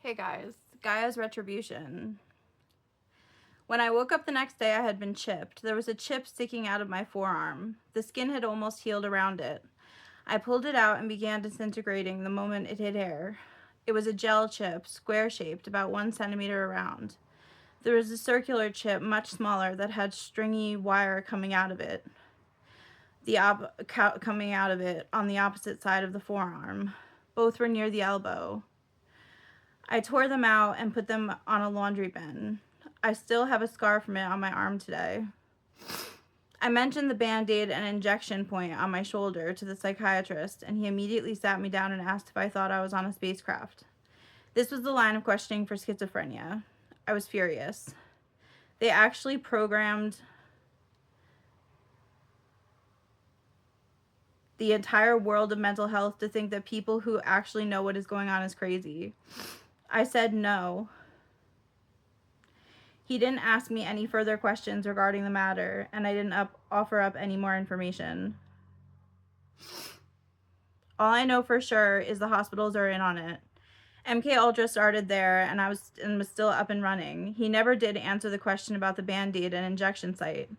Hey guys, Gaia's Retribution. When I woke up the next day, I had been chipped. There was a chip sticking out of my forearm. The skin had almost healed around it. I pulled it out and began disintegrating the moment it hit air. It was a gel chip, square-shaped, about 1 centimeter around. There was a circular chip, much smaller, that had stringy wire coming out of it. Coming out of it on the opposite side of the forearm. Both were near the elbow. I tore them out and put them on a laundry bin. I still have a scar from it on my arm today. I mentioned the Band-Aid and injection point on my shoulder to the psychiatrist, and he immediately sat me down and asked if I thought I was on a spacecraft. This was the line of questioning for schizophrenia. I was furious. They actually programmed the entire world of mental health to think that people who actually know what is going on is crazy. I said no. He didn't ask me any further questions regarding the matter, and I didn't offer up any more information. All I know for sure is the hospitals are in on it. MK Ultra started there, and was still up and running. He never did answer the question about the Band-Aid and injection site.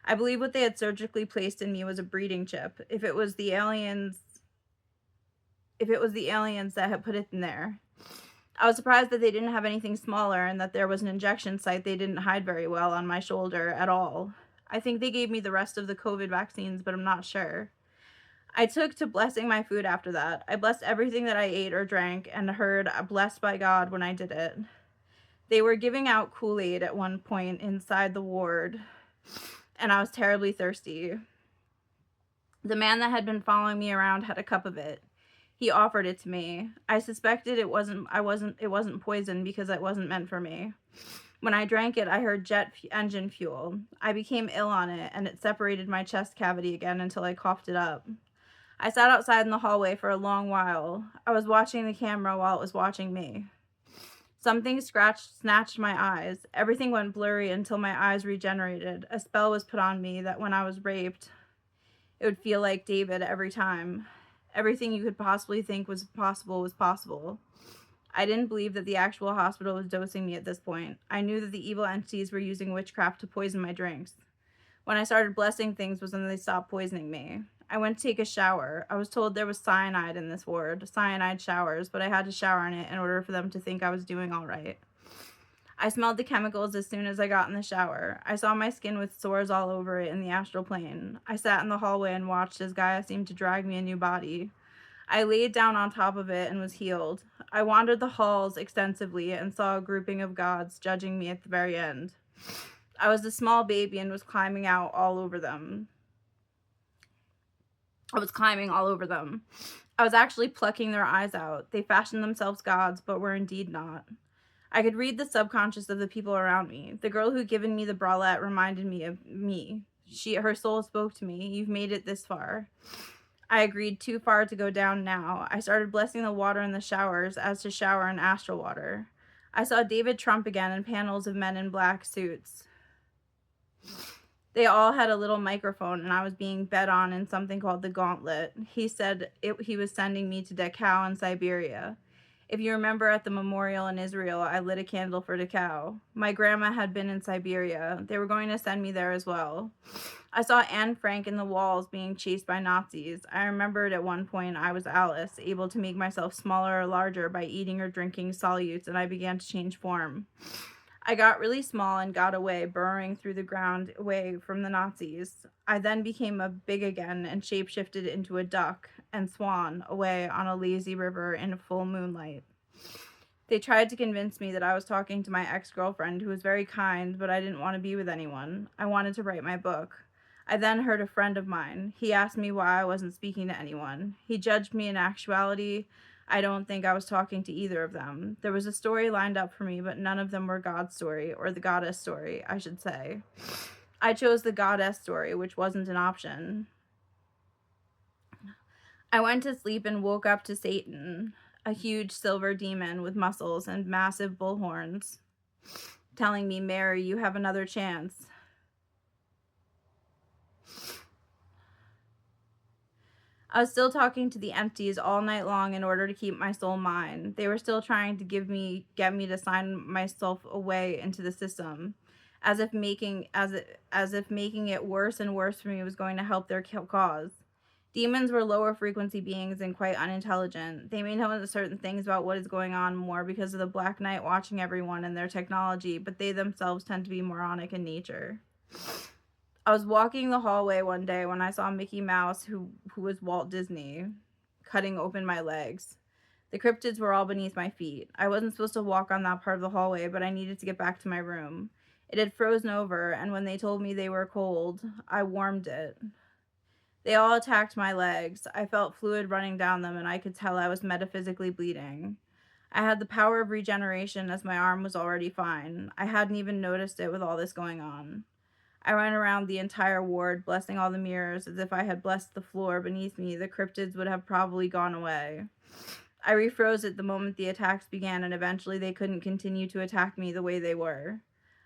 I believe what they had surgically placed in me was a breeding chip. If it was the aliens that had put it in there. I was surprised that they didn't have anything smaller and that there was an injection site they didn't hide very well on my shoulder at all. I think they gave me the rest of the COVID vaccines, but I'm not sure. I took to blessing my food after that. I blessed everything that I ate or drank and heard blessed by God when I did it. They were giving out Kool-Aid at one point inside the ward, and I was terribly thirsty. The man that had been following me around had a cup of it. He offered it to me. I suspected it wasn't poison because it wasn't meant for me. When I drank it, I heard jet engine fuel. I became ill on it, and it separated my chest cavity again until I coughed it up. I sat outside in the hallway for a long while. I was watching the camera while it was watching me. Something snatched my eyes. Everything went blurry until my eyes regenerated. A spell was put on me that when I was raped, it would feel like David every time. Everything you could possibly think was possible was possible. I didn't believe that the actual hospital was dosing me at this point. I knew that the evil entities were using witchcraft to poison my drinks. When I started blessing things was when they stopped poisoning me. I went to take a shower. I was told there was cyanide in this ward, cyanide showers, but I had to shower in it in order for them to think I was doing all right. I smelled the chemicals as soon as I got in the shower. I saw my skin with sores all over it in the astral plane. I sat in the hallway and watched as Gaia seemed to drag me a new body. I laid down on top of it and was healed. I wandered the halls extensively and saw a grouping of gods judging me at the very end. I was a small baby and was climbing all over them. I was actually plucking their eyes out. They fashioned themselves gods, but were indeed not. I could read the subconscious of the people around me. The girl who given me the bralette reminded me of me. Her soul spoke to me. You've made it this far. I agreed too far to go down now. I started blessing the water in the showers as to shower in astral water. I saw David Trump again and panels of men in black suits. They all had a little microphone, and I was being bet on in something called the Gauntlet. He said he was sending me to Dachau in Siberia. If you remember at the memorial in Israel, I lit a candle for Dachau. My grandma had been in Siberia. They were going to send me there as well. I saw Anne Frank in the walls being chased by Nazis. I remembered at one point I was Alice, able to make myself smaller or larger by eating or drinking solutes, and I began to change form. I got really small and got away, burrowing through the ground away from the Nazis. I then became big again and shapeshifted into a duck and swan away on a lazy river in full moonlight. They tried to convince me that I was talking to my ex-girlfriend, who was very kind, but I didn't want to be with anyone. I wanted to write my book. I then heard a friend of mine. He asked me why I wasn't speaking to anyone. He judged me. In actuality, I don't think I was talking to either of them. There was a story lined up for me, but none of them were God's story, or the goddess story, I should say. I chose the goddess story, which wasn't an option. I went to sleep and woke up to Satan, a huge silver demon with muscles and massive bull horns, telling me, Mary, you have another chance. I was still talking to the empties all night long in order to keep my soul mine. They were still trying to get me to sign myself away into the system, as if making it worse and worse for me was going to help their cause. Demons were lower frequency beings and quite unintelligent. They may know certain things about what is going on more because of the Black Knight watching everyone and their technology, but they themselves tend to be moronic in nature. I was walking the hallway one day when I saw Mickey Mouse, who was Walt Disney, cutting open my legs. The cryptids were all beneath my feet. I wasn't supposed to walk on that part of the hallway, but I needed to get back to my room. It had frozen over, and when they told me they were cold, I warmed it. They all attacked my legs. I felt fluid running down them, and I could tell I was metaphysically bleeding. I had the power of regeneration as my arm was already fine. I hadn't even noticed it with all this going on. I ran around the entire ward, blessing all the mirrors as if I had blessed the floor beneath me. The cryptids would have probably gone away. I refroze it the moment the attacks began, and eventually they couldn't continue to attack me the way they were.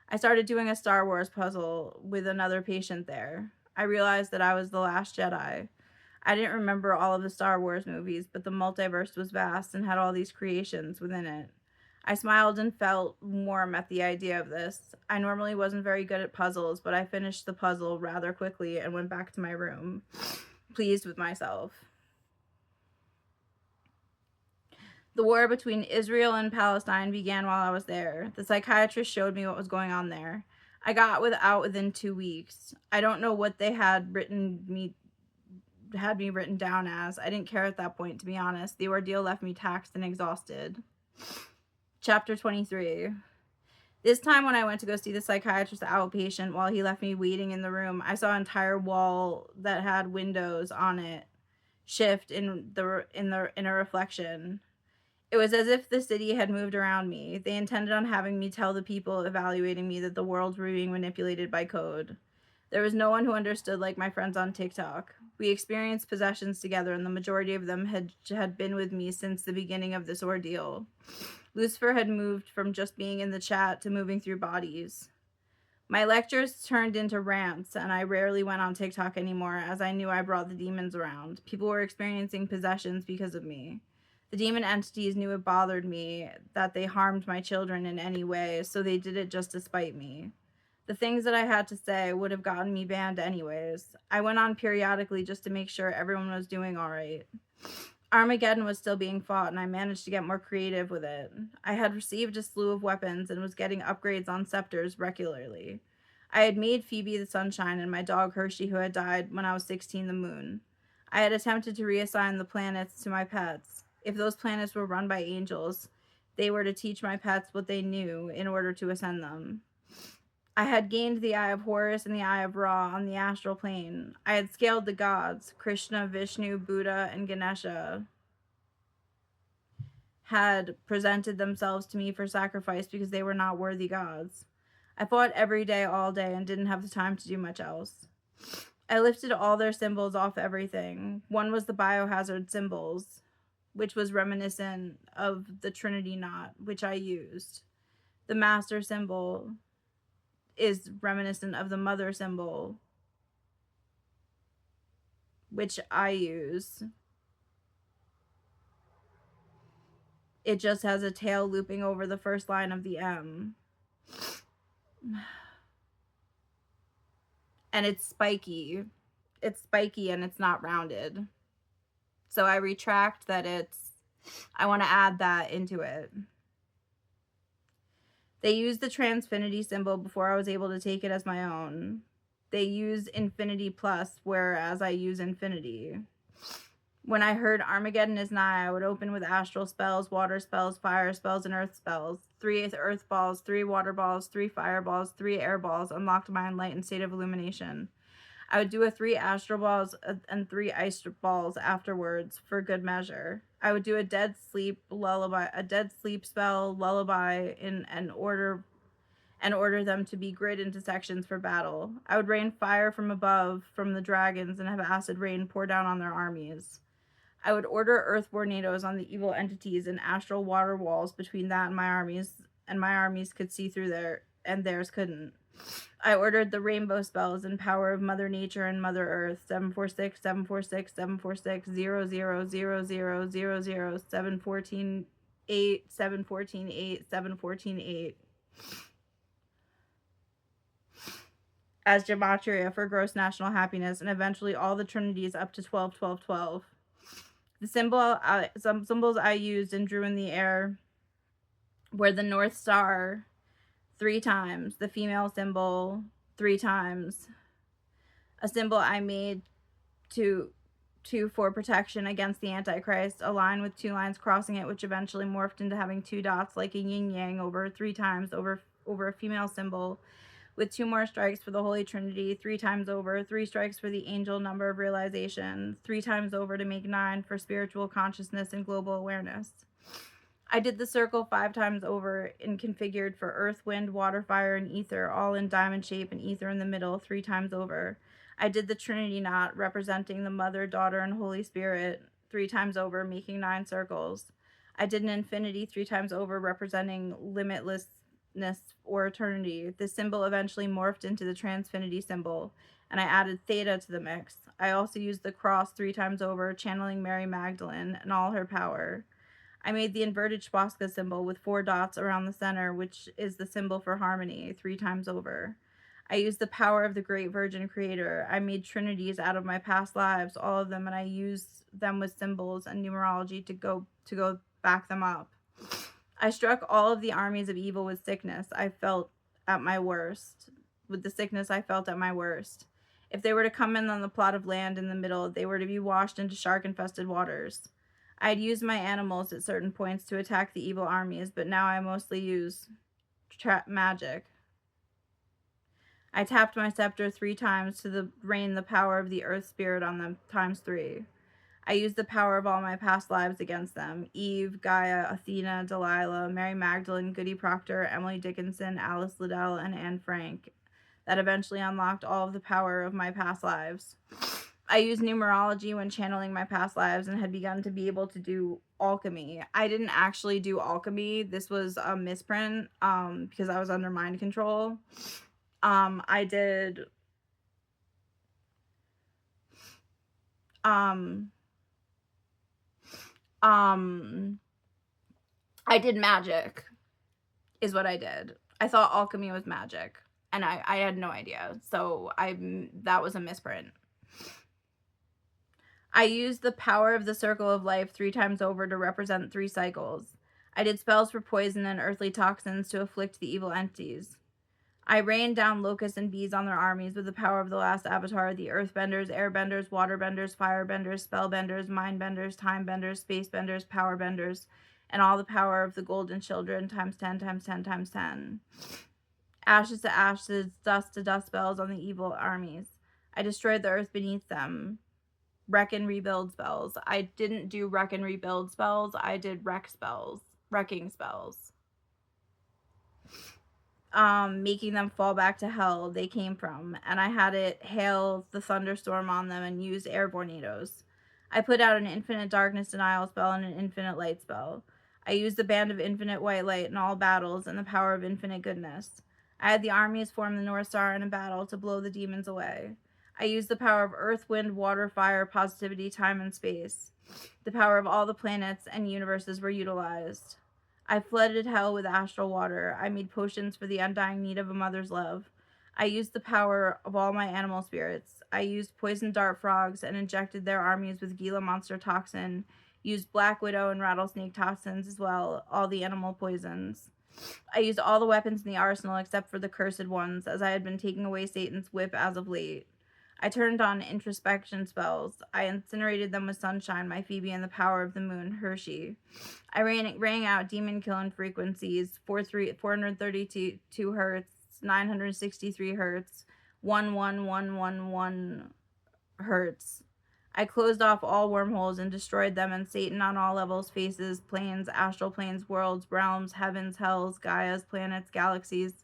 I started doing a Star Wars puzzle with another patient there. I realized that I was the last Jedi. I didn't remember all of the Star Wars movies, but the multiverse was vast and had all these creations within it. I smiled and felt warm at the idea of this. I normally wasn't very good at puzzles, but I finished the puzzle rather quickly and went back to my room, pleased with myself. The war between Israel and Palestine began while I was there. The psychiatrist showed me what was going on there. I got out within 2 weeks. I don't know what they had me written down as. I didn't care at that point, to be honest. The ordeal left me taxed and exhausted. Chapter 23. This time when I went to go see the psychiatrist outpatient while he left me waiting in the room, I saw an entire wall that had windows on it shift in a reflection. It was as if the city had moved around me. They intended on having me tell the people evaluating me that the worlds were being manipulated by code. There was no one who understood like my friends on TikTok. We experienced possessions together, and the majority of them had been with me since the beginning of this ordeal. Lucifer had moved from just being in the chat to moving through bodies. My lectures turned into rants, and I rarely went on TikTok anymore as I knew I brought the demons around. People were experiencing possessions because of me. The demon entities knew it bothered me that they harmed my children in any way, so they did it just to spite me. The things that I had to say would have gotten me banned anyways. I went on periodically just to make sure everyone was doing all right. Armageddon was still being fought, and I managed to get more creative with it. I had received a slew of weapons and was getting upgrades on scepters regularly. I had made Phoebe the Sunshine and my dog Hershey, who had died when I was 16, the Moon. I had attempted to reassign the planets to my pets. If those planets were run by angels, they were to teach my pets what they knew in order to ascend them. I had gained the Eye of Horus and the Eye of Ra on the astral plane. I had scaled the gods. Krishna, Vishnu, Buddha, and Ganesha had presented themselves to me for sacrifice because they were not worthy gods. I fought every day, all day, and didn't have the time to do much else. I lifted all their symbols off everything. One was the biohazard symbols, which was reminiscent of the Trinity knot, which I used. The master symbol is reminiscent of the mother symbol, which I use. It just has a tail looping over the first line of the M. And it's spiky. It's spiky and it's not rounded. So I retract that I want to add that into it. They used the Transfinity symbol before I was able to take it as my own. They use Infinity Plus, whereas I use Infinity. When I heard Armageddon is nigh, I would open with astral spells, water spells, fire spells, and earth spells. 3 earth balls, 3 water balls, 3 fire balls, 3 air balls unlocked my enlightened state of illumination. I would do a 3 astral balls and 3 ice balls afterwards for good measure. I would do a dead sleep spell, lullaby, and order them to be grid into sections for battle. I would rain fire from above from the dragons and have acid rain pour down on their armies. I would order earth tornadoes on the evil entities and astral water walls between that and my armies could see through and theirs couldn't. I ordered the rainbow spells in power of Mother Nature and Mother Earth. 746, 746, 746, 000000, 714, 8, 714, 8, 714, 8. As gematria for gross national happiness, and eventually all the trinities up to 12, 12, 12. Some symbols I used and drew in the air were the North Star 3 times, the female symbol 3 times, a symbol I made for protection against the Antichrist, a line with 2 lines crossing it, which eventually morphed into having 2 dots like a yin yang over 3 times over a female symbol, with 2 more strikes for the Holy Trinity, 3 times over, 3 strikes for the angel number of realization, 3 times over to make 9 for spiritual consciousness and global awareness. I did the circle 5 times over and configured for earth, wind, water, fire, and ether, all in diamond shape and ether in the middle, 3 times over. I did the Trinity knot representing the Mother, Daughter, and Holy Spirit 3 times over, making 9 circles. I did an infinity 3 times over representing limitlessness or eternity. This symbol eventually morphed into the Transfinity symbol, and I added theta to the mix. I also used the cross 3 times over, channeling Mary Magdalene and all her power. I made the inverted swastika symbol with 4 dots around the center, which is the symbol for harmony, 3 times over. I used the power of the Great Virgin Creator. I made trinities out of my past lives, all of them, and I used them with symbols and numerology to go back them up. I struck all of the armies of evil with sickness I felt at my worst. With the sickness I felt at my worst. If they were to come in on the plot of land in the middle, they were to be washed into shark-infested waters. I had used my animals at certain points to attack the evil armies, but now I mostly use magic. I tapped my scepter 3 times to rain the power of the earth spirit on them times 3. I used the power of all my past lives against them. Eve, Gaia, Athena, Delilah, Mary Magdalene, Goody Proctor, Emily Dickinson, Alice Liddell, and Anne Frank. That eventually unlocked all of the power of my past lives. I used numerology when channeling my past lives and had begun to be able to do alchemy. I didn't actually do alchemy. This was a misprint because I was under mind control. I did I did magic is what I did. I thought alchemy was magic, and I had no idea. So that was a misprint. I used the power of the circle of life 3 times over to represent 3 cycles. I did spells for poison and earthly toxins to afflict the evil entities. I rained down locusts and bees on their armies with the power of the last avatar, the earthbenders, airbenders, waterbenders, firebenders, spellbenders, mindbenders, timebenders, spacebenders, powerbenders, and all the power of the golden children times 10 times 10 times 10. Ashes to ashes, dust to dust spells on the evil armies. I destroyed the earth beneath them. Wreck and rebuild spells. I didn't do wreck and rebuild spells. I did wrecking spells. Making them fall back to hell they came from, and I had it hail the thunderstorm on them and use air tornadoes. I put out an infinite darkness denial spell and an infinite light spell. I used the band of infinite white light in all battles and the power of infinite goodness. I had the armies form the North Star in a battle to blow the demons away. I used the power of earth, wind, water, fire, positivity, time, and space. The power of all the planets and universes were utilized. I flooded hell with astral water. I made potions for the undying need of a mother's love. I used the power of all my animal spirits. I used poison dart frogs and injected their armies with Gila monster toxin. Used black widow and rattlesnake toxins as well, all the animal poisons. I used all the weapons in the arsenal except for the cursed ones, as I had been taking away Satan's whip as of late. I turned on introspection spells. I incinerated them with sunshine, my Phoebe, and the power of the moon, Hershey. I rang out demon-killing frequencies, 432 hertz, 963 hertz, 11111 hertz. I closed off all wormholes and destroyed them, and Satan on all levels, faces, planes, astral planes, worlds, realms, heavens, hells, Gaias, planets, galaxies,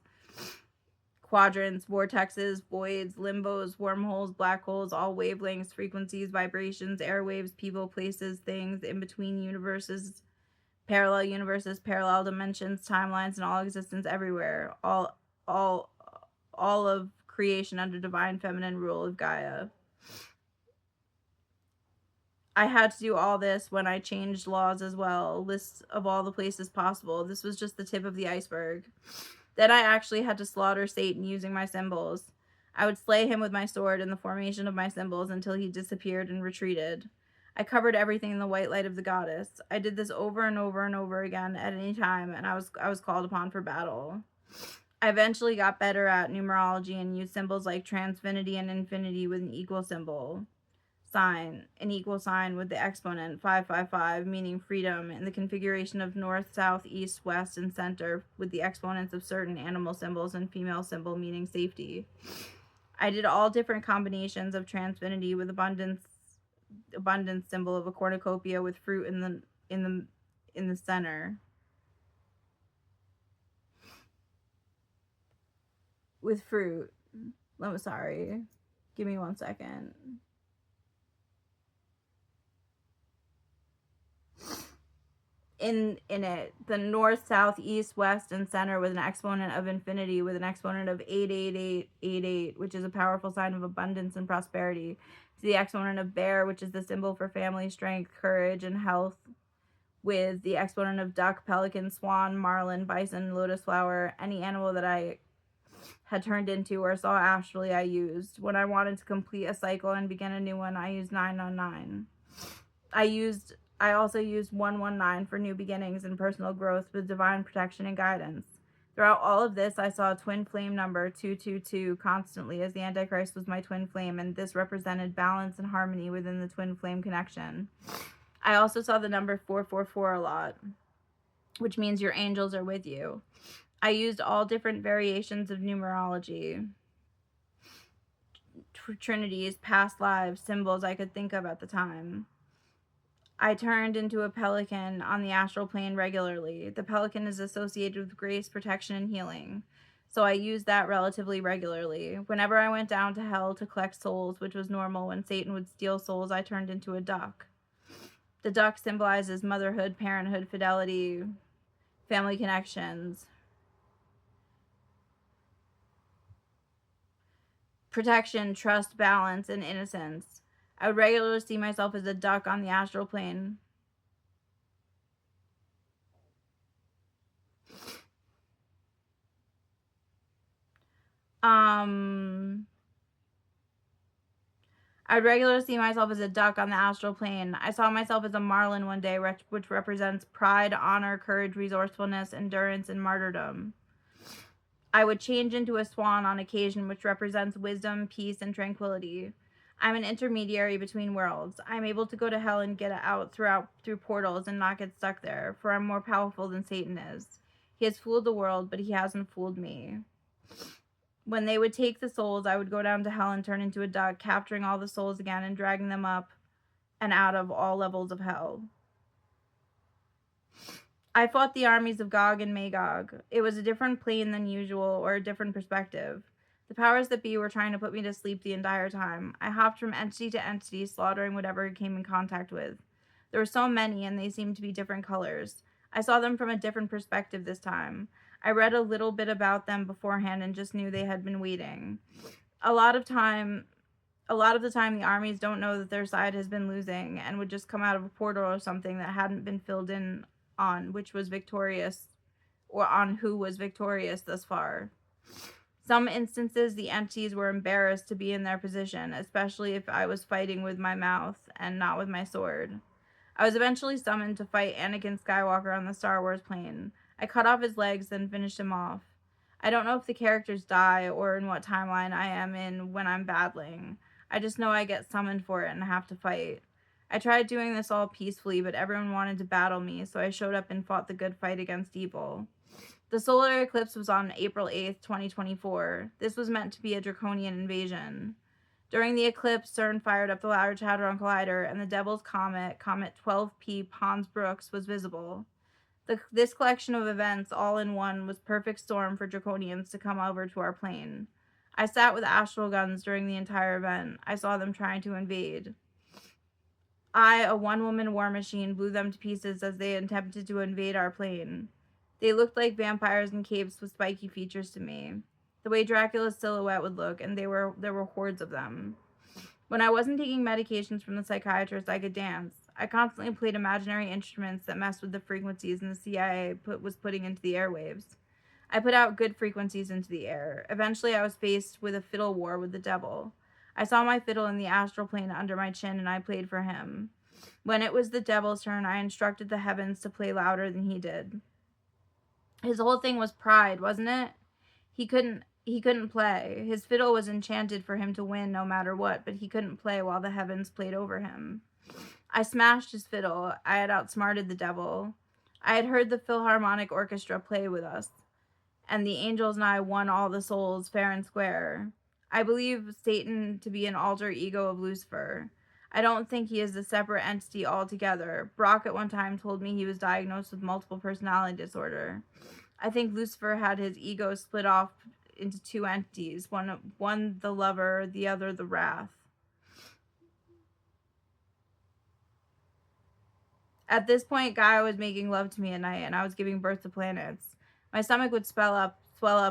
quadrants, vortexes, voids, limbos, wormholes, black holes, all wavelengths, frequencies, vibrations, airwaves, people, places, things, in between universes, parallel dimensions, timelines, and all existence everywhere. All all all of creation under divine feminine rule of Gaia. I had to do all this when I changed laws as well, lists of all the places possible. This was just the tip of the iceberg. Then I actually had to slaughter Satan using my symbols. I would slay him with my sword in the formation of my symbols until he disappeared and retreated. I covered everything in the white light of the goddess. I did this over and over and over again at any time, and I was called upon for battle. I eventually got better at numerology and used symbols like transfinity and infinity with an equal symbol sign, an equal sign with the exponent 555, meaning freedom, and the configuration of north, south, east, west, and center with the exponents of certain animal symbols and female symbol meaning safety. I did all different combinations of transfinity with abundance symbol of a cornucopia with fruit in the center. With fruit. I'm sorry. Give me 1 second. In it, the north, south, east, west, and center with an exponent of infinity with an exponent of 88888, which is a powerful sign of abundance and prosperity. To the exponent of bear, which is the symbol for family, strength, courage, and health, with the exponent of duck, pelican, swan, marlin, bison, lotus flower, any animal that I had turned into or saw astrally I used. When I wanted to complete a cycle and begin a new one, I used 999. I also used 119 for new beginnings and personal growth with divine protection and guidance. Throughout all of this, I saw a twin flame number 222 constantly, as the Antichrist was my twin flame, and this represented balance and harmony within the twin flame connection. I also saw the number 444 a lot, which means your angels are with you. I used all different variations of numerology, trinities, past lives, symbols I could think of at the time. I turned into a pelican on the astral plane regularly. The pelican is associated with grace, protection, and healing, so I used that relatively regularly. Whenever I went down to hell to collect souls, which was normal when Satan would steal souls, I turned into a duck. The duck symbolizes motherhood, parenthood, fidelity, family connections, protection, trust, balance, and innocence. I would regularly see myself as a duck on the astral plane. I would regularly see myself as a duck on the astral plane. I saw myself as a marlin one day, which represents pride, honor, courage, resourcefulness, endurance, and martyrdom. I would change into a swan on occasion, which represents wisdom, peace, and tranquility. I'm an intermediary between worlds. I'm able to go to hell and get out through portals and not get stuck there, for I'm more powerful than Satan is. He has fooled the world, but he hasn't fooled me. When they would take the souls, I would go down to hell and turn into a duck, capturing all the souls again and dragging them up and out of all levels of hell. I fought the armies of Gog and Magog. It was a different plane than usual, or a different perspective. The powers that be were trying to put me to sleep the entire time. I hopped from entity to entity, slaughtering whatever I came in contact with. There were so many, and they seemed to be different colors. I saw them from a different perspective this time. I read a little bit about them beforehand and just knew they had been waiting. A lot of the time, the armies don't know that their side has been losing and would just come out of a portal or something that hadn't been filled in on which was victorious, or on who was victorious thus far. Some instances, the entities were embarrassed to be in their position, especially if I was fighting with my mouth and not with my sword. I was eventually summoned to fight Anakin Skywalker on the Star Wars plane. I cut off his legs, then finished him off. I don't know if the characters die or in what timeline I am in when I'm battling. I just know I get summoned for it and have to fight. I tried doing this all peacefully, but everyone wanted to battle me, so I showed up and fought the good fight against evil. The solar eclipse was on April 8th, 2024. This was meant to be a draconian invasion. During the eclipse, CERN fired up the Large Hadron Collider, and the Devil's Comet, Comet 12P Pons Brooks, was visible. This collection of events, all in one, was perfect storm for draconians to come over to our plane. I sat with astral guns during the entire event. I saw them trying to invade. I, a one-woman war machine, blew them to pieces as they attempted to invade our plane. They looked like vampires in capes with spiky features to me. the way Dracula's silhouette would look, and there were hordes of them. When I wasn't taking medications from the psychiatrist, I could dance. I constantly played imaginary instruments that messed with the frequencies the CIA was putting into the airwaves. I put out good frequencies into the air. Eventually, I was faced with a fiddle war with the devil. I saw my fiddle in the astral plane under my chin, and I played for him. When it was the devil's turn, I instructed the heavens to play louder than he did. His whole thing was pride, wasn't it? He couldn't play. His fiddle was enchanted for him to win no matter what, but he couldn't play while the heavens played over him. I smashed his fiddle. I had outsmarted the devil. I had heard the Philharmonic Orchestra play with us, and the angels and I won all the souls fair and square. I believe Satan to be an alter ego of Lucifer. I don't think he is a separate entity altogether. Brock at one time told me he was diagnosed with multiple personality disorder. I think Lucifer had his ego split off into two entities, one the lover, the other the wrath. At this point, Gaia was making love to me at night, and I was giving birth to planets. My stomach would swell up,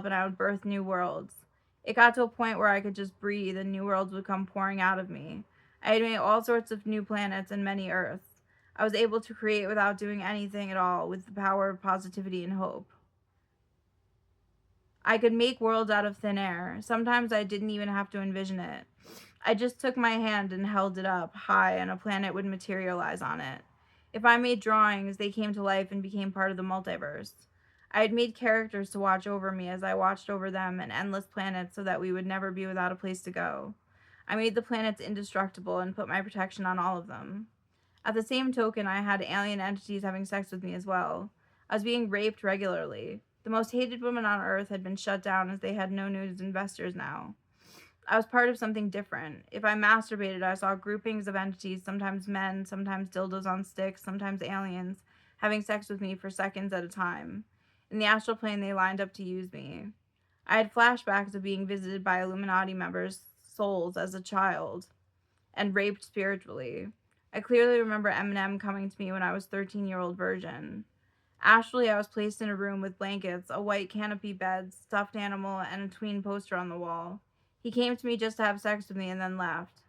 and I would birth new worlds. It got to a point where I could just breathe, and new worlds would come pouring out of me. I had made all sorts of new planets and many Earths. I was able to create without doing anything at all, with the power of positivity and hope. I could make worlds out of thin air. Sometimes I didn't even have to envision it. I just took my hand and held it up high, and a planet would materialize on it. If I made drawings, they came to life and became part of the multiverse. I had made characters to watch over me as I watched over them and endless planets so that we would never be without a place to go. I made the planets indestructible and put my protection on all of them. At the same token, I had alien entities having sex with me as well. I was being raped regularly. The most hated women on Earth had been shut down as they had no news investors now. I was part of something different. If I masturbated, I saw groupings of entities, sometimes men, sometimes dildos on sticks, sometimes aliens, having sex with me for seconds at a time. In the astral plane, they lined up to use me. I had flashbacks of being visited by Illuminati members' souls as a child and raped spiritually. I clearly remember Eminem coming to me when I was 13-year-old virgin. Astrally, I was placed in a room with blankets, a white canopy bed, stuffed animal, and a tween poster on the wall. He came to me just to have sex with me and then left.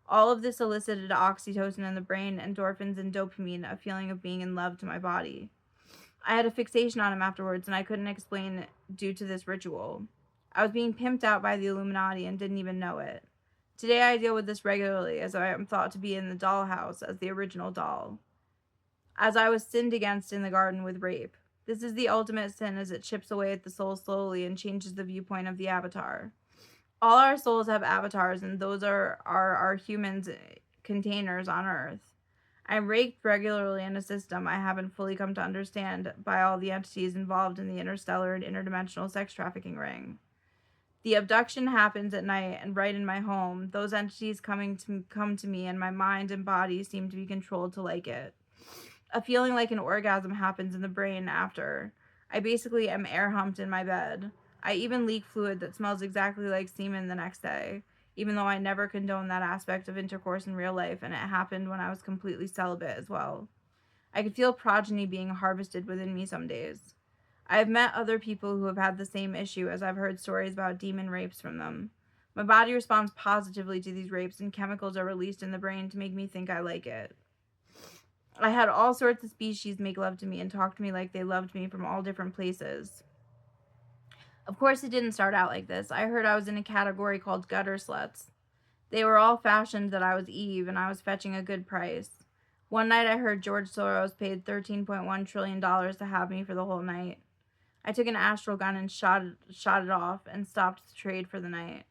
All of this elicited oxytocin in the brain, endorphins, and dopamine, a feeling of being in love to my body. I had a fixation on him afterwards, and I couldn't explain it due to this ritual. I was being pimped out by the Illuminati and didn't even know it. Today I deal with this regularly, as I am thought to be in the dollhouse as the original doll. As I was sinned against in the garden with rape. This is the ultimate sin as it chips away at the soul slowly and changes the viewpoint of the avatar. All our souls have avatars, and those are our humans' containers on Earth. I'm raked regularly in a system I haven't fully come to understand by all the entities involved in the interstellar and interdimensional sex trafficking ring. The abduction happens at night and right in my home. Those entities come to me, and my mind and body seem to be controlled to like it. A feeling like an orgasm happens in the brain after. I basically am air humped in my bed. I even leak fluid that smells exactly like semen the next day, even though I never condone that aspect of intercourse in real life, and it happened when I was completely celibate as well. I could feel progeny being harvested within me some days. I have met other people who have had the same issue, as I've heard stories about demon rapes from them. My body responds positively to these rapes, and chemicals are released in the brain to make me think I like it. I had all sorts of species make love to me and talk to me like they loved me from all different places. Of course, it didn't start out like this. I heard I was in a category called gutter sluts. They were all fashioned that I was Eve, and I was fetching a good price. One night I heard George Soros paid $13.1 trillion to have me for the whole night. I took an astral gun and shot it off and stopped the trade for the night.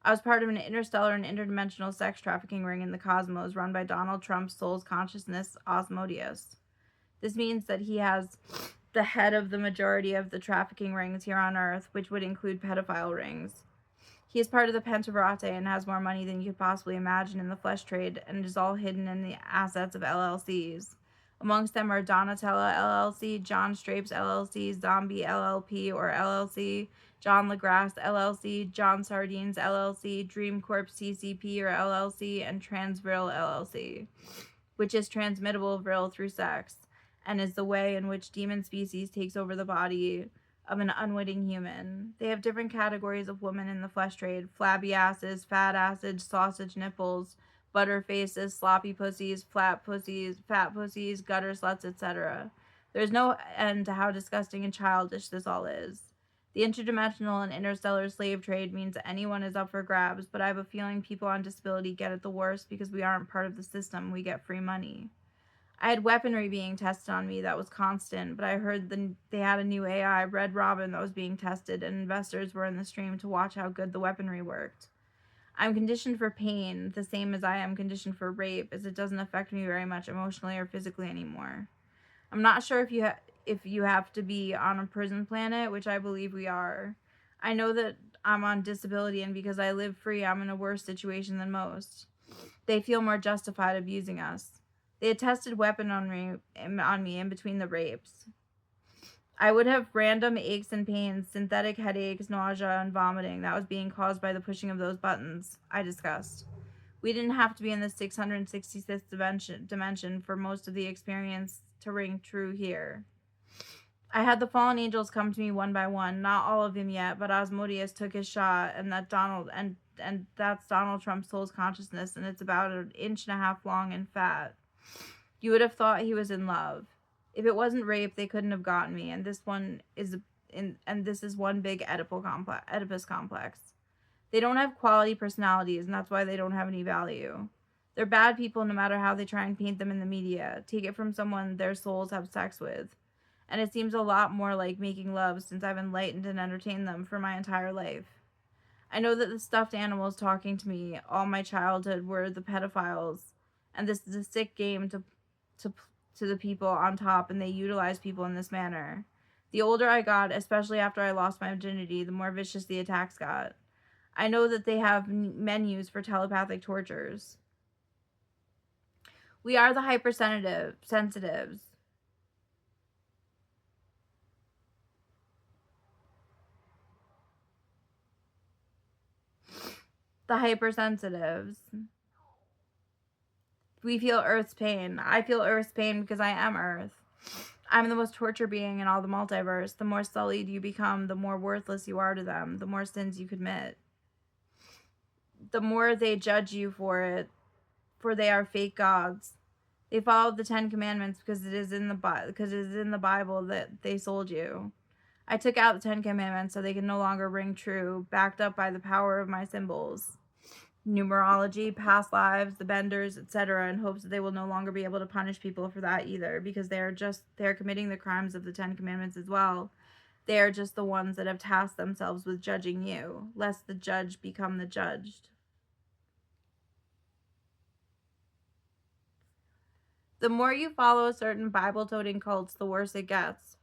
I was part of an interstellar and interdimensional sex trafficking ring in the cosmos run by Donald Trump's soul's consciousness, Osmodeus. This means that he has the head of the majority of the trafficking rings here on Earth, which would include pedophile rings. He is part of the Pentaverate and has more money than you could possibly imagine in the flesh trade, and it is all hidden in the assets of LLCs. Amongst them are Donatella LLC, John Strapes LLC, Zombie LLP or LLC, John LaGrasse LLC, John Sardines LLC, Dream Corp CCP or LLC, and Transvril LLC, which is transmittable vril through sex, and is the way in which demon species takes over the body of an unwitting human. They have different categories of women in the flesh trade: flabby asses, fat asses, sausage nipples, butter faces, sloppy pussies, flat pussies, fat pussies, gutter sluts, etc. There's no end to how disgusting and childish this all is. The interdimensional and interstellar slave trade means anyone is up for grabs, but I have a feeling people on disability get it the worst because we aren't part of the system. We get free money. I had weaponry being tested on me that was constant, but I heard they had a new AI, Red Robin, that was being tested, and investors were in the stream to watch how good the weaponry worked. I'm conditioned for pain, the same as I am conditioned for rape, as it doesn't affect me very much emotionally or physically anymore. I'm not sure if you have to be on a prison planet, which I believe we are. I know that I'm on disability, and because I live free, I'm in a worse situation than most. They feel more justified abusing us. They had tested weapon on me in between the rapes. I would have random aches and pains, synthetic headaches, nausea, and vomiting that was being caused by the pushing of those buttons, I discussed. We didn't have to be in the 666th dimension for most of the experience to ring true here. I had the fallen angels come to me one by one, not all of them yet, but Asmodeus took his shot, and that's Donald Trump's soul's consciousness, and it's about an inch and a half long and fat. You would have thought he was in love. If it wasn't rape, they couldn't have gotten me, and this is one big Oedipus complex. They don't have quality personalities, and that's why they don't have any value. They're bad people no matter how they try and paint them in the media. Take it from someone their souls have sex with. And it seems a lot more like making love since I've enlightened and entertained them for my entire life. I know that the stuffed animals talking to me all my childhood were the pedophiles, and this is a sick game to the people on top, and they utilize people in this manner. The older I got, especially after I lost my virginity, the more vicious the attacks got. I know that they have menus for telepathic tortures. We are the hypersensitives. The hypersensitives. We feel Earth's pain. I feel Earth's pain because I am Earth. I'm the most tortured being in all the multiverse. The more sullied you become, the more worthless you are to them, the more sins you commit. The more they judge you for it, for they are fake gods. They followed the 10 Commandments because it is in the Bible that they sold you. I took out the 10 Commandments so they can no longer ring true, backed up by the power of my symbols. Numerology, past lives, the benders, etc., in hopes that they will no longer be able to punish people for that either, because they are committing the crimes of the 10 Commandments as well. They are just the ones that have tasked themselves with judging you, lest the judge become the judged. The more you follow certain Bible-toting cults, the worse it gets.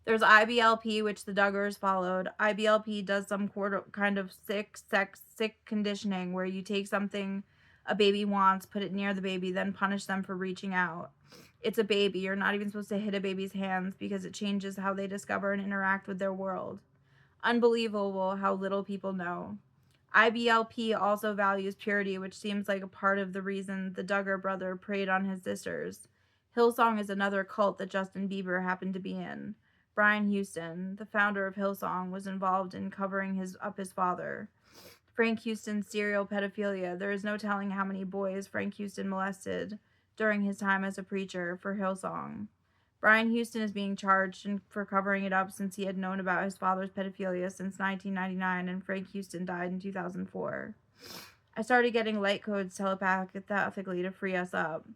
There's IBLP, which the Duggars followed. IBLP does some kind of sick conditioning where you take something a baby wants, put it near the baby, then punish them for reaching out. It's a baby. You're not even supposed to hit a baby's hands because it changes how they discover and interact with their world. Unbelievable how little people know. IBLP also values purity, which seems like a part of the reason the Duggar brother preyed on his sisters. Hillsong is another cult that Justin Bieber happened to be in. Brian Houston, the founder of Hillsong, was involved in covering his father. Frank Houston's serial pedophilia. There is no telling how many boys Frank Houston molested during his time as a preacher for Hillsong. Brian Houston is being charged for covering it up since he had known about his father's pedophilia since 1999, and Frank Houston died in 2004. I started getting light codes telepathically to free us up.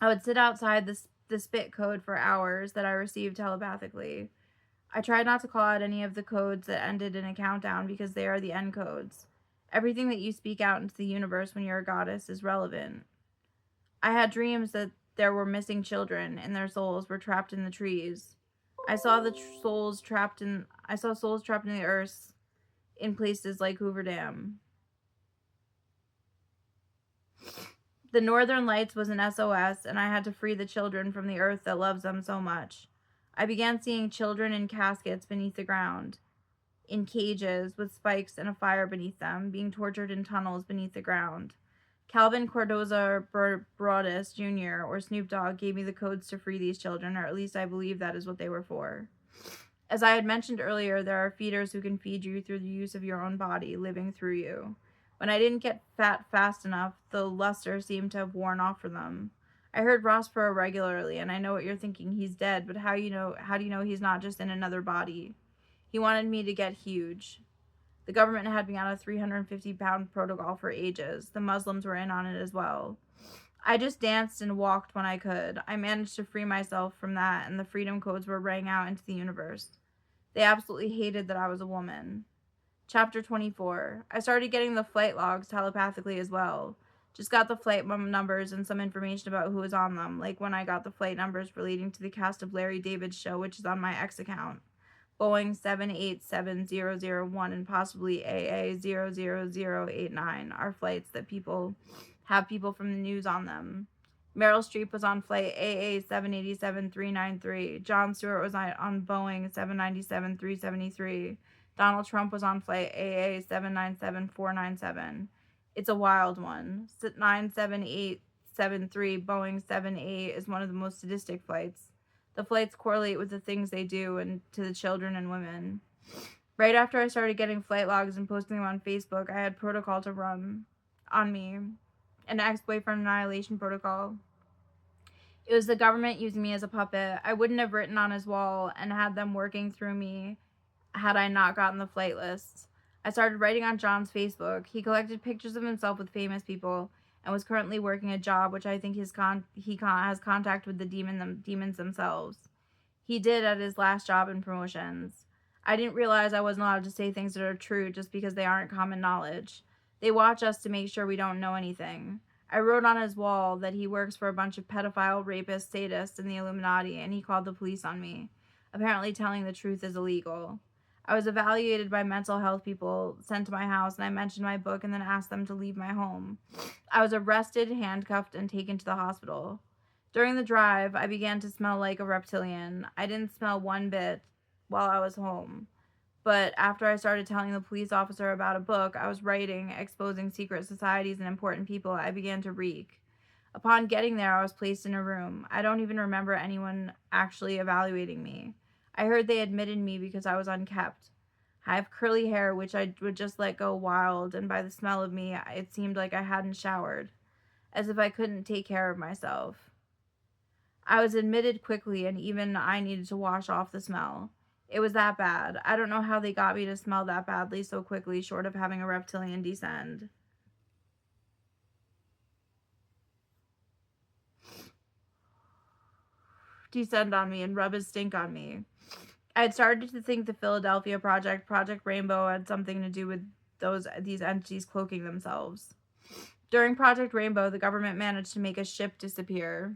I would sit outside the spit code for hours that I received telepathically. I tried not to call out any of the codes that ended in a countdown because they are the end codes. Everything that you speak out into the universe when you're a goddess is relevant. I had dreams that there were missing children and their souls were trapped in the trees. I saw souls trapped in the earth in places like Hoover Dam. The Northern Lights was an SOS, and I had to free the children from the earth that loves them so much. I began seeing children in caskets beneath the ground, in cages with spikes and a fire beneath them, being tortured in tunnels beneath the ground. Calvin Cordoza Broadus Jr. or Snoop Dogg gave me the codes to free these children, or at least I believe that is what they were for. As I had mentioned earlier, there are feeders who can feed you through the use of your own body, living through you. When I didn't get fat fast enough, the luster seemed to have worn off from them. I heard Rossborough regularly, and I know what you're thinking. He's dead, but how do you know he's not just in another body? He wanted me to get huge. The government had me on a 350-pound protocol for ages. The Muslims were in on it as well. I just danced and walked when I could. I managed to free myself from that, and the freedom codes were rang out into the universe. They absolutely hated that I was a woman. Chapter 24. I started getting the flight logs telepathically as well. Just got the flight numbers and some information about who was on them, like when I got the flight numbers relating to the cast of Larry David's show, which is on my X account. Boeing 787001 and possibly AA00089 are flights that have people from the news on them. Meryl Streep was on flight AA787393. Jon Stewart was on Boeing 797373. Donald Trump was on flight AA797497. It's a wild one. 97873 Boeing 78 is one of the most sadistic flights. The flights correlate with the things they do and to the children and women. Right after I started getting flight logs and posting them on Facebook, I had protocol to run on me. An ex-boyfriend annihilation protocol. It was the government using me as a puppet. I wouldn't have written on his wall and had them working through me had I not gotten the flight lists. I started writing on John's Facebook. He collected pictures of himself with famous people and was currently working a job which I think he has contact with the demons themselves. He did at his last job in promotions. I didn't realize I wasn't allowed to say things that are true just because they aren't common knowledge. They watch us to make sure we don't know anything. I wrote on his wall that he works for a bunch of pedophile, rapists, sadists, and the Illuminati, and he called the police on me. Apparently telling the truth is illegal. I was evaluated by mental health people sent to my house, and I mentioned my book and then asked them to leave my home. I was arrested, handcuffed, and taken to the hospital. During the drive, I began to smell like a reptilian. I didn't smell one bit while I was home. But after I started telling the police officer about a book I was writing, exposing secret societies and important people, I began to reek. Upon getting there, I was placed in a room. I don't even remember anyone actually evaluating me. I heard they admitted me because I was unkept. I have curly hair, which I would just let go wild, and by the smell of me, it seemed like I hadn't showered, as if I couldn't take care of myself. I was admitted quickly, and even I needed to wash off the smell. It was that bad. I don't know how they got me to smell that badly so quickly, short of having a reptilian descend. Descend on me and rub his stink on me. I had started to think the Philadelphia Project Rainbow, had something to do with these entities cloaking themselves. During Project Rainbow, the government managed to make a ship disappear.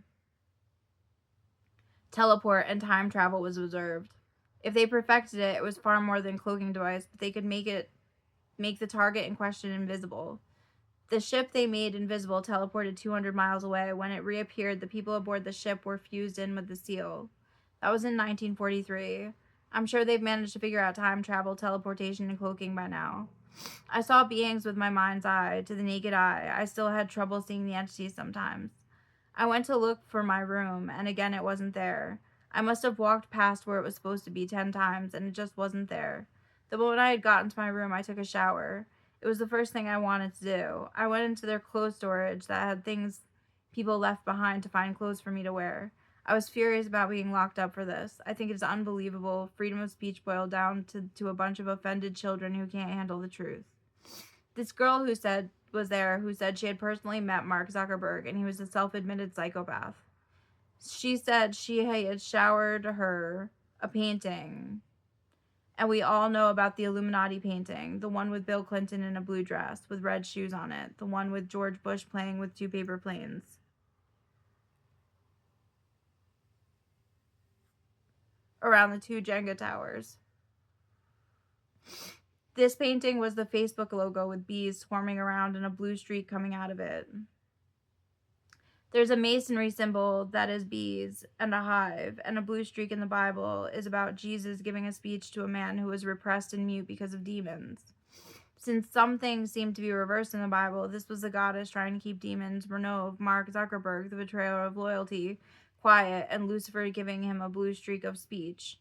Teleport and time travel was observed. If they perfected it, it was far more than cloaking device, but they could make the target in question invisible. The ship they made invisible teleported 200 miles away. When it reappeared, the people aboard the ship were fused in with the seal. That was in 1943. I'm sure they've managed to figure out time travel, teleportation, and cloaking by now. I saw beings with my mind's eye. To the naked eye, I still had trouble seeing the entities sometimes. I went to look for my room, and again it wasn't there. I must have walked past where it was supposed to be 10 times, and it just wasn't there. The moment I had gotten to my room, I took a shower. It was the first thing I wanted to do. I went into their clothes storage that had things people left behind to find clothes for me to wear. I was furious about being locked up for this. I think it is unbelievable. Freedom of speech boiled down to a bunch of offended children who can't handle the truth. This girl who said she had personally met Mark Zuckerberg, and he was a self-admitted psychopath. She said she had showered her a painting. And we all know about the Illuminati painting, the one with Bill Clinton in a blue dress with red shoes on it, the one with George Bush playing with 2 paper planes. Around the 2 Jenga towers. This painting was the Facebook logo with bees swarming around and a blue streak coming out of it. There's a masonry symbol that is bees and a hive, and a blue streak in the Bible is about Jesus giving a speech to a man who was repressed and mute because of demons. Since some things seem to be reversed in the Bible, this was the goddess trying to keep demons, Renov, Mark Zuckerberg, the betrayer of loyalty, quiet, and Lucifer giving him a blue streak of speech.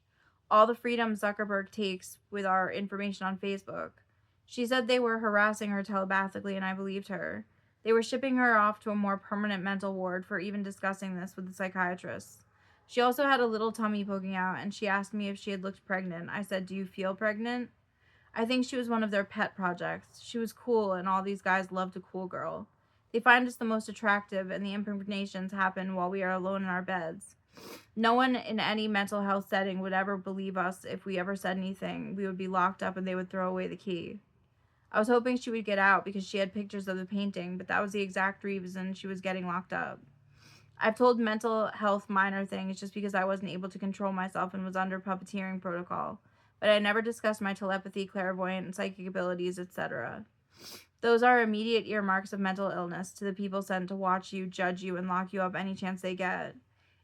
all the freedom Zuckerberg takes with our information on Facebook. She said they were harassing her telepathically, and I believed her. They were shipping her off to a more permanent mental ward for even discussing this with the psychiatrist. She also had a little tummy poking out, and she asked me if she had looked pregnant. I said, "Do you feel pregnant?" I think she was one of their pet projects. She was cool, and all these guys loved a cool girl. They find us the most attractive, and the impregnations happen while we are alone in our beds. No one in any mental health setting would ever believe us if we ever said anything. We would be locked up and they would throw away the key. I was hoping she would get out because she had pictures of the painting, but that was the exact reason she was getting locked up. I've told mental health minor things just because I wasn't able to control myself and was under puppeteering protocol, but I never discussed my telepathy, clairvoyant, and psychic abilities, etc. Those are immediate earmarks of mental illness to the people sent to watch you, judge you, and lock you up any chance they get.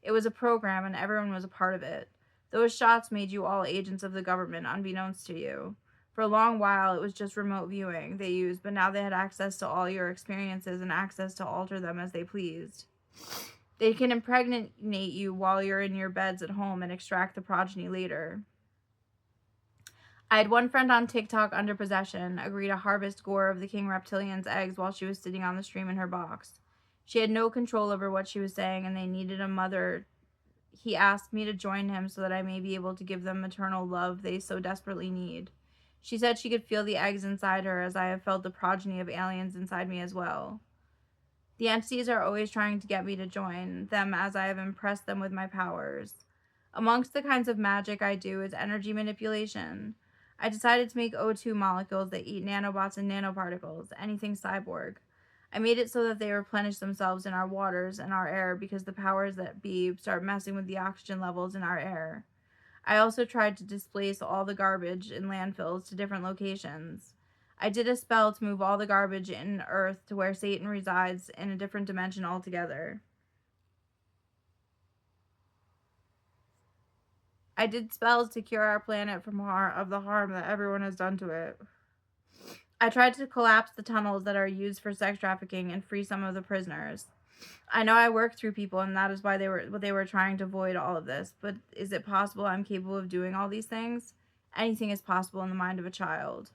It was a program and everyone was a part of it. Those shots made you all agents of the government, unbeknownst to you. For a long while, it was just remote viewing they used, but now they had access to all your experiences and access to alter them as they pleased. They can impregnate you while you're in your beds at home and extract the progeny later. I had one friend on TikTok under possession agree to harvest gore of the King Reptilian's eggs while she was sitting on the stream in her box. She had no control over what she was saying, and they needed a mother. He asked me to join him so that I may be able to give them maternal love they so desperately need. She said she could feel the eggs inside her, as I have felt the progeny of aliens inside me as well. The entities are always trying to get me to join them as I have impressed them with my powers. Amongst the kinds of magic I do is energy manipulation. I decided to make O2 molecules that eat nanobots and nanoparticles, anything cyborg. I made it so that they replenish themselves in our waters and our air because the powers that be start messing with the oxygen levels in our air. I also tried to displace all the garbage in landfills to different locations. I did a spell to move all the garbage in Earth to where Satan resides in a different dimension altogether. I did spells to cure our planet from the harm that everyone has done to it. I tried to collapse the tunnels that are used for sex trafficking and free some of the prisoners. I know I work through people, and that is why they were trying to avoid all of this. But is it possible I'm capable of doing all these things? Anything is possible in the mind of a child.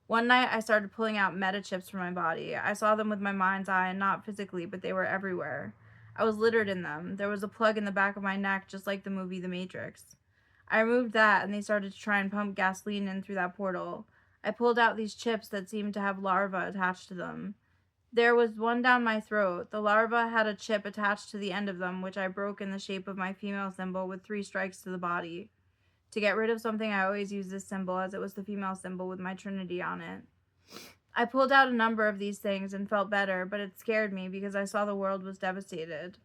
One night, I started pulling out meta chips from my body. I saw them with my mind's eye, and not physically, but they were everywhere. I was littered in them. There was a plug in the back of my neck, just like the movie The Matrix. I removed that, and they started to try and pump gasoline in through that portal. I pulled out these chips that seemed to have larvae attached to them. There was one down my throat. The larva had a chip attached to the end of them, which I broke in the shape of my female symbol with 3 strikes to the body. To get rid of something, I always use this symbol, as it was the female symbol with my trinity on it. I pulled out a number of these things and felt better, but it scared me because I saw the world was devastated.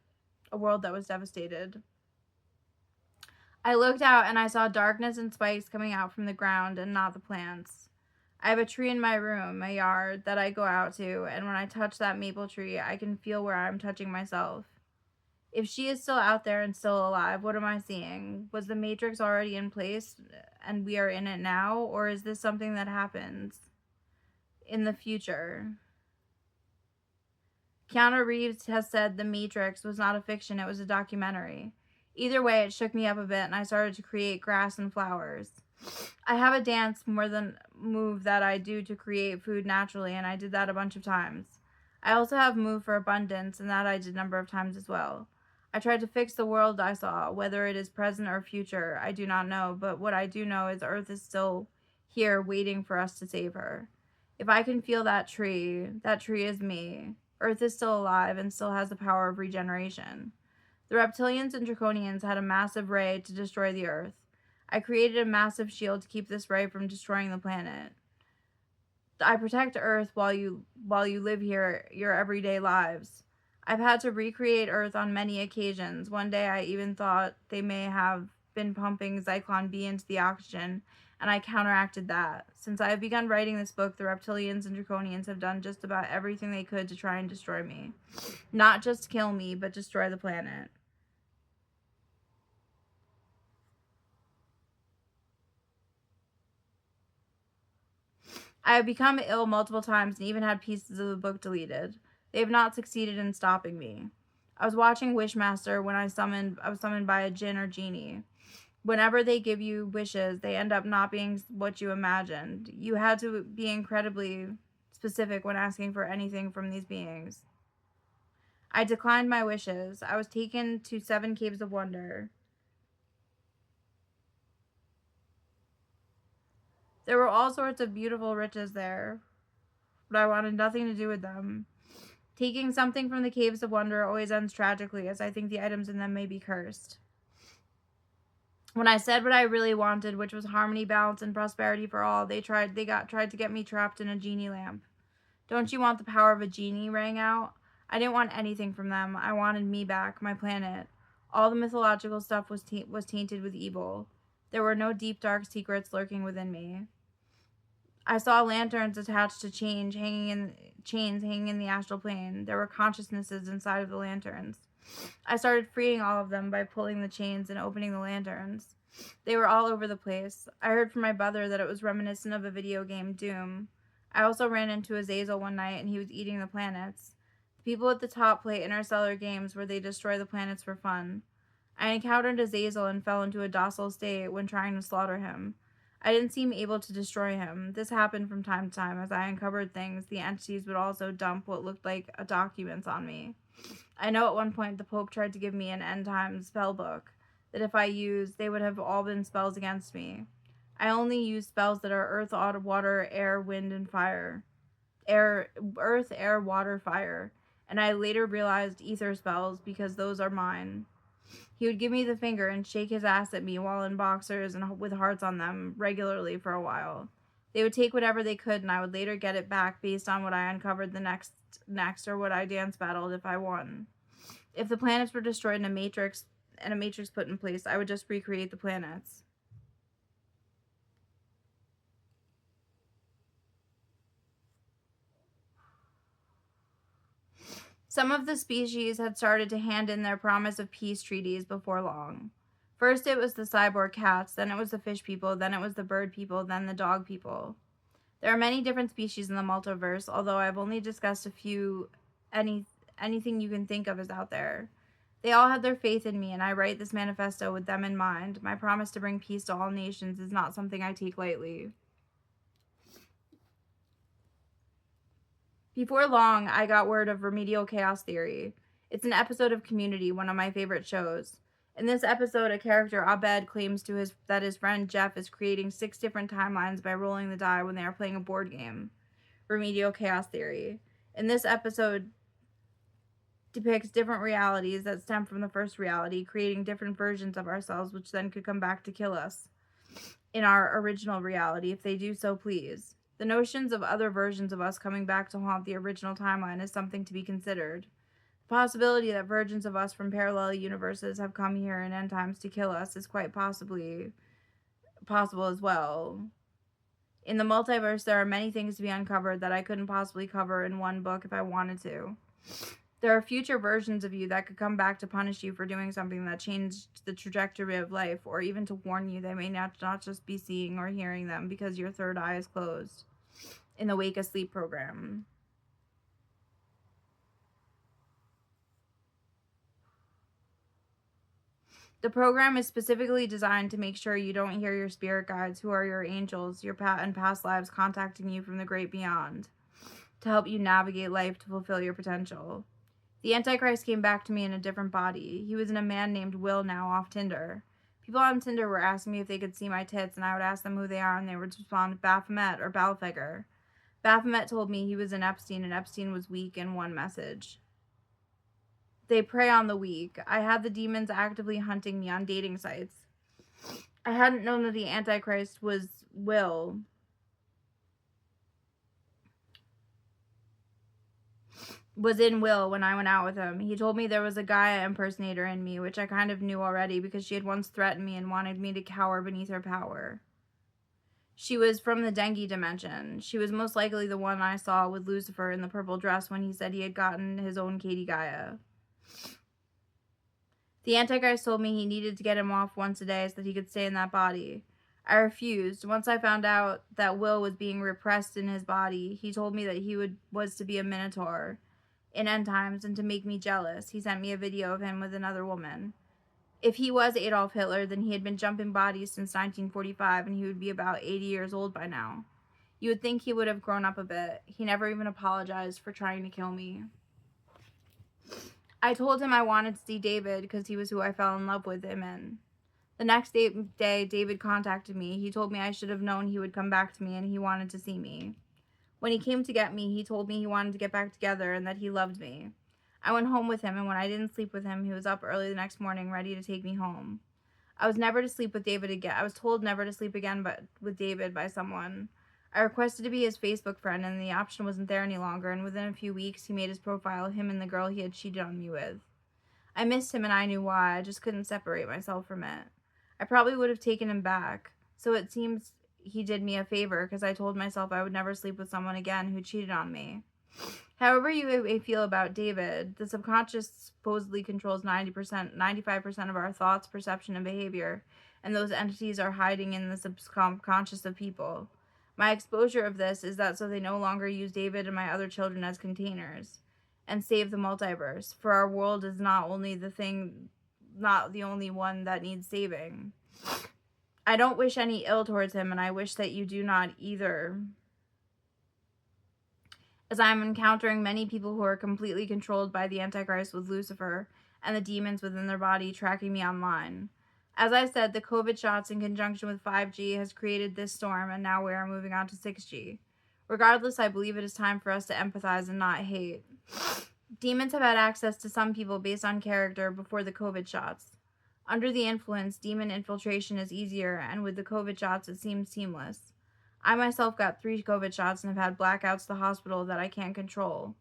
A world that was devastated. I looked out and I saw darkness and spikes coming out from the ground and not the plants. I have a tree in my room, a yard, that I go out to, and when I touch that maple tree, I can feel where I'm touching myself. If she is still out there and still alive, what am I seeing? Was the Matrix already in place and we are in it now, or is this something that happens in the future? Keanu Reeves has said The Matrix was not a fiction, it was a documentary. Either way, it shook me up a bit, and I started to create grass and flowers. I have a dance more than move that I do to create food naturally, and I did that a bunch of times. I also have move for abundance, and that I did a number of times as well. I tried to fix the world I saw, whether it is present or future, I do not know, but what I do know is Earth is still here waiting for us to save her. If I can feel that tree is me. Earth is still alive and still has the power of regeneration. The reptilians and draconians had a massive ray to destroy the Earth. I created a massive shield to keep this ray from destroying the planet. I protect Earth while you live here your everyday lives. I've had to recreate Earth on many occasions. One day I even thought they may have been pumping Zyklon B into the oxygen, and I counteracted that. Since I have begun writing this book, the reptilians and draconians have done just about everything they could to try and destroy me. Not just kill me, but destroy the planet. I have become ill multiple times and even had pieces of the book deleted. They have not succeeded in stopping me. I was watching Wishmaster when I was summoned by a jinn or genie. Whenever they give you wishes, they end up not being what you imagined. You had to be incredibly specific when asking for anything from these beings. I declined my wishes. I was taken to 7 caves of wonder. There were all sorts of beautiful riches there, but I wanted nothing to do with them. Taking something from the caves of wonder always ends tragically, as I think the items in them may be cursed. When I said what I really wanted, which was harmony, balance, and prosperity for all, they tried to get me trapped in a genie lamp. Don't you want the power of a genie? Rang out. I didn't want anything from them. I wanted me back, my planet. All the mythological stuff was tainted with evil. There were no deep, dark secrets lurking within me. I saw lanterns attached to chains hanging in the astral plane. There were consciousnesses inside of the lanterns. I started freeing all of them by pulling the chains and opening the lanterns. They were all over the place. I heard from my brother that it was reminiscent of a video game, Doom. I also ran into Azazel one night and he was eating the planets. The people at the top play interstellar games where they destroy the planets for fun. I encountered Azazel and fell into a docile state when trying to slaughter him. I didn't seem able to destroy him. This happened from time to time. As I uncovered things, the entities would also dump what looked like documents on me. I know at one point the Pope tried to give me an end time spell book that if I used, they would have all been spells against me. I only use spells that are earth, water, air, wind, and fire. Earth, air, water, fire. And I later realized ether spells because those are mine. He would give me the finger and shake his ass at me while in boxers and with hearts on them regularly for a while. They would take whatever they could and I would later get it back based on what I uncovered the next or what I dance battled if I won. If the planets were destroyed and a matrix put in place, I would just recreate the planets. Some of the species had started to hand in their promise of peace treaties before long. First it was the cyborg cats, then it was the fish people, then it was the bird people, then the dog people. There are many different species in the multiverse, although I've only discussed a few. Anything you can think of is out there. They all have their faith in me, and I write this manifesto with them in mind. My promise to bring peace to all nations is not something I take lightly. Before long, I got word of Remedial Chaos Theory. It's an episode of Community, one of my favorite shows. In this episode, a character, Abed, claims that his friend Jeff is creating 6 different timelines by rolling the die when they are playing a board game. Remedial Chaos Theory. In this episode, depicts different realities that stem from the first reality, creating different versions of ourselves, which then could come back to kill us in our original reality, if they do so please. The notions of other versions of us coming back to haunt the original timeline is something to be considered. The possibility that versions of us from parallel universes have come here in end times to kill us is quite possibly possible as well. In the multiverse, there are many things to be uncovered that I couldn't possibly cover in one book if I wanted to. There are future versions of you that could come back to punish you for doing something that changed the trajectory of life, or even to warn you they may not just be seeing or hearing them because your third eye is closed. In the Wake Asleep program. The program is specifically designed to make sure you don't hear your spirit guides, who are your angels, your past lives contacting you from the great beyond, to help you navigate life to fulfill your potential. The Antichrist came back to me in a different body. He was in a man named Will now off Tinder. People on Tinder were asking me if they could see my tits, and I would ask them who they are, and they would respond Baphomet or Balfigger. Baphomet told me he was in Epstein, and Epstein was weak in one message. They prey on the weak. I had the demons actively hunting me on dating sites. I hadn't known that the Antichrist was Will. Was in Will when I went out with him. He told me there was a Gaia impersonator in me, which I kind of knew already because she had once threatened me and wanted me to cower beneath her power. She was from the dengue dimension. She was most likely the one I saw with Lucifer in the purple dress when he said he had gotten his own Katie Gaia. The Antichrist told me he needed to get him off once a day so that he could stay in that body. I refused. Once I found out that Will was being repressed in his body, he told me that he was to be a minotaur in end times, and to make me jealous, he sent me a video of him with another woman. If he was Adolf Hitler, then he had been jumping bodies since 1945 and he would be about 80 years old by now. You would think he would have grown up a bit. He never even apologized for trying to kill me. I told him I wanted to see David because he was who I fell in love with him in. The next day, David contacted me. He told me I should have known he would come back to me and he wanted to see me. When he came to get me, he told me he wanted to get back together and that he loved me. I went home with him, and when I didn't sleep with him, he was up early the next morning ready to take me home. I was never to sleep with David again. I was told never to sleep again with David by someone. I requested to be his Facebook friend, and the option wasn't there any longer, and within a few weeks, he made his profile him and the girl he had cheated on me with. I missed him, and I knew why. I just couldn't separate myself from it. I probably would have taken him back, so it seems he did me a favor because I told myself I would never sleep with someone again who cheated on me. However you may feel about David, the subconscious supposedly controls 95% of our thoughts, perception, and behavior, and those entities are hiding in the subconscious of people. My exposure of this is that so they no longer use David and my other children as containers and save the multiverse, for our world is not the only one that needs saving. I don't wish any ill towards him, and I wish that you do not either, as I am encountering many people who are completely controlled by the Antichrist with Lucifer and the demons within their body tracking me online. As I said, the COVID shots in conjunction with 5G has created this storm, and now we are moving on to 6G. Regardless, I believe it is time for us to empathize and not hate. Demons have had access to some people based on character before the COVID shots. Under the influence, demon infiltration is easier, and with the COVID shots, it seems seamless. I myself got 3 COVID shots and have had blackouts to the hospital that I can't control.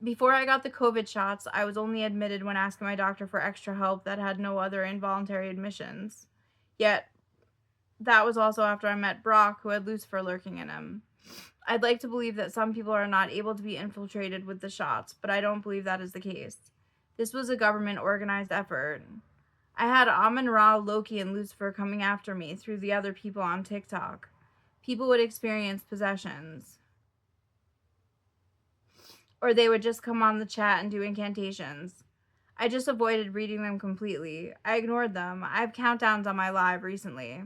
Before I got the COVID shots, I was only admitted when asking my doctor for extra help that had no other involuntary admissions. Yet, that was also after I met Brock, who had Lucifer lurking in him. I'd like to believe that some people are not able to be infiltrated with the shots, but I don't believe that is the case. This was a government-organized effort. I had Amun-Ra, Loki, and Lucifer coming after me through the other people on TikTok. People would experience possessions, or they would just come on the chat and do incantations. I just avoided reading them completely. I ignored them. I have countdowns on my live recently.